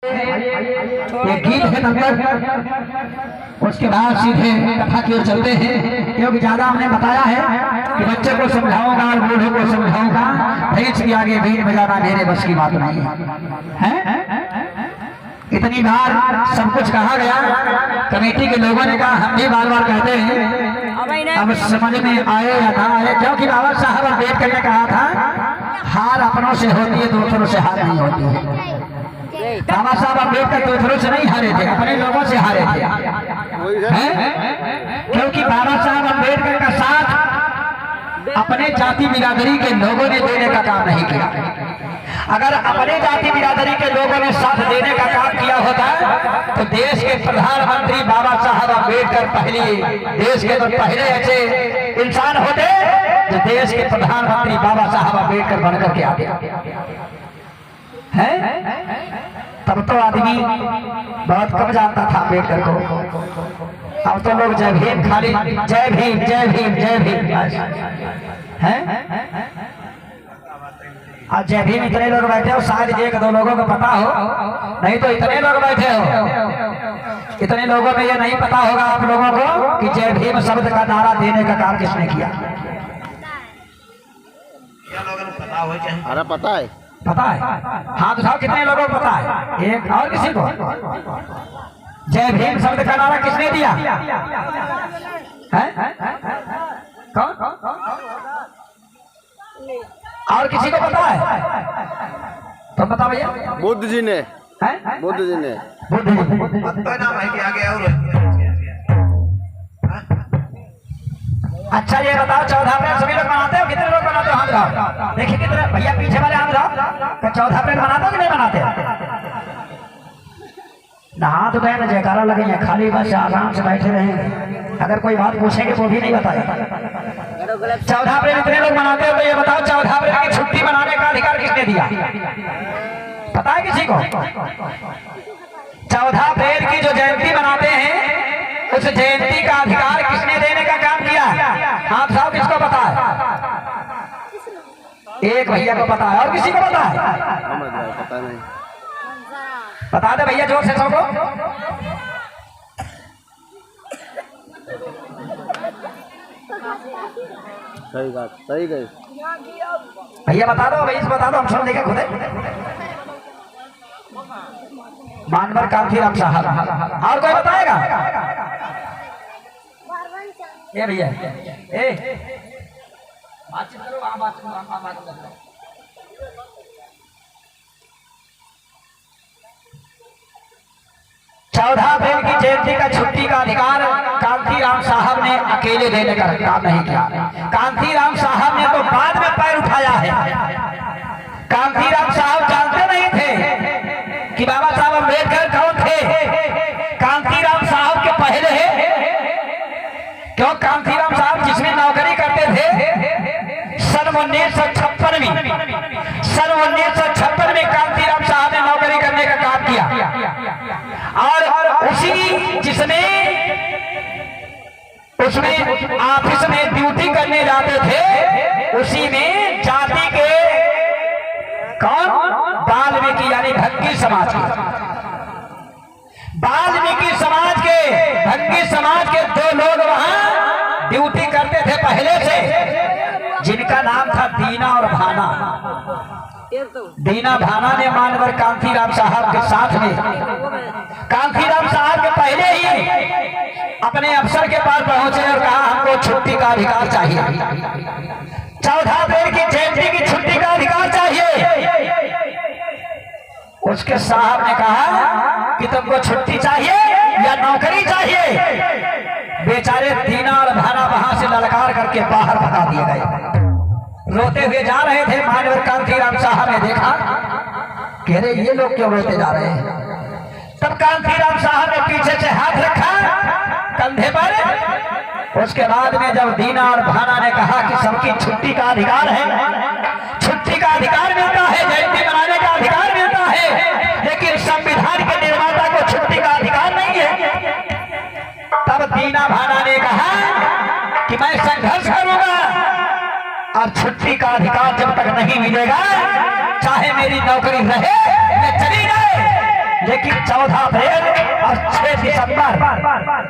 ये गीत है नंबर, उसके बाद सीधे कथा की ओर चलते हैं, क्योंकि ज्यादा हमने बताया है कि बच्चे को समझाऊंगा और बूढ़े को समझाऊंगा, भैंस के आगे बीन बजाना मेरे बस की बात नहीं है। इतनी बार सब कुछ कहा गया, कमेटी के लोगों ने कहा, हम भी बार बार कहते हैं, अब समझ में आए या ना आए, क्योंकि बाबा साहब अम्बेडकर ने कहा था हार अपनों से होती है, दूसरों से हार नहीं होती है। बाबा साहब अम्बेडकर दूसरों से नहीं हारे थे, अपने लोगों से हारे थे, क्योंकि बाबा साहब अम्बेडकर का साथ अपने जाति बिरादरी के लोगों ने देने का काम नहीं किया। अगर अपने जाति बिरादरी के लोगों ने साथ देने का काम किया होता तो देश के प्रधानमंत्री बाबा साहब अम्बेडकर देश के तो पहले ऐसे इंसान होते जो देश के प्रधानमंत्री बाबा साहब अम्बेडकर बनकर के आते हैं। तब तो आदमी बहुत कम जानता था अम्बेडकर को, अब तो लोग जय भीम, खाली जय भीम जय भीम जय भीम है। आज जय भीम इतने लोग बैठे हो, शायद एक दो लोगों को पता हो, नहीं तो इतने लोग बैठे हो, इतने लोगों में ये नहीं पता होगा आप लोगों को कि जय भीम शब्द का नारा देने का काम किसने किया। अरे पता है, पता है, हाथ उठाओ, कितने लोगों को पता है, एक और किसी को? जय भीम शब्द का नारा किसने दिया है? कौन? और किसी को पता है? तो बता भैया। बुद्ध जी ने, बुद्ध जी ने, बुद्ध जी नाम है कि आगे और अच्छा ये बताओ, 14 अप्रैल सभी लोग मनाते हो? कितने लोग मनाते हो? हाथ उठाओ, देखिए कितने भैया, पीछे वाले हाथ उठाओ। 14 अप्रैल मनाते हो कि नहीं मनाते? ना हाथ उठाए ना जयकारा लगे, खाली बस आराम से बैठे रहेंगे, अगर कोई बात पूछेंगे वो भी नहीं बताए। 14 अप्रैल इतने लोग मनाते हो, तो ये बताओ 14 अप्रैल की छुट्टी मनाने का अधिकार किसने दिया? पता है किसी को? 14 अप्रैल की जो जयंती मनाते हैं, उस जयंती का अधिकार किसने देने का काम किया? आप साहब किसको पता है? एक भैया को पता है, और किसी को पता है? पता नहीं, बता दे भैया जोर से सबको। सही बात, सही गई भैया बता दो, भैया बता दो, हम सुन देखे खुदे। मानवर कांतीराम साहब, और कोई बताएगा? ये भैया, ए बातचीत करो, बातचीत करो। 14 अप्रैल की जयंती का छुट्टी का अधिकार कांतीराम साहब ने अकेले देने का काम नहीं किया। कांतीराम साहब ने तो बाद में पैर उठाया है। कांतीराम साहब जानते नहीं थे कि बाबा साहब अम्बेडकर कौन थे। कांतीराम साहब के पहले क्यों कांतीराम साहब जिसमें नौकरी करते थे, सन 1956 में कांतीराम साहब ने नौकरी करने का काम किया, और उसमें ऑफिस में ड्यूटी करने जाते थे, उसी में जाति के कौन? वाल्मीकि यानी भंगी समाज के, वाल्मीकि समाज के, भंगी समाज के 2 लोग वहां ड्यूटी करते थे पहले से, जिनका नाम था दीना और भाना। दीना भाना ने मानवर कांतीराम साहब के साथ में, कांतीराम साहब के पहले ही अपने अफसर के पास पहुंचे और कहा हमको छुट्टी का अधिकार चाहिए, 14 अप्रैल की जयंती की छुट्टी का अधिकार चाहिए। उसके साहब ने कहा कि तुमको छुट्टी चाहिए या नौकरी चाहिए? बेचारे दीना और भाना वहां से ललकार करके बाहर भगा दिए गए। रोते हुए जा रहे थे, मानवर कांतीराम साहब ने देखा कि अरे ये लोग क्यों रोते जा रहे हैं। तब कांतीराम साहब ने पीछे से हाथ रखा कंधे पर। उसके बाद में जब दीना और भाना ने कहा कि सबकी छुट्टी का अधिकार है, छुट्टी का अधिकार मिलता है, जयंती मनाने का अधिकार मिलता है, लेकिन संविधान के निर्माता को छुट्टी का अधिकार नहीं है। तब दीना भाना ने कहा कि मैं संघर्ष करूंगा, और छुट्टी का अधिकार जब तक नहीं मिलेगा, चाहे मेरी नौकरी रहे या चली जाए, लेकिन लेकिन 14 अप्रैल और 6 दिसंबर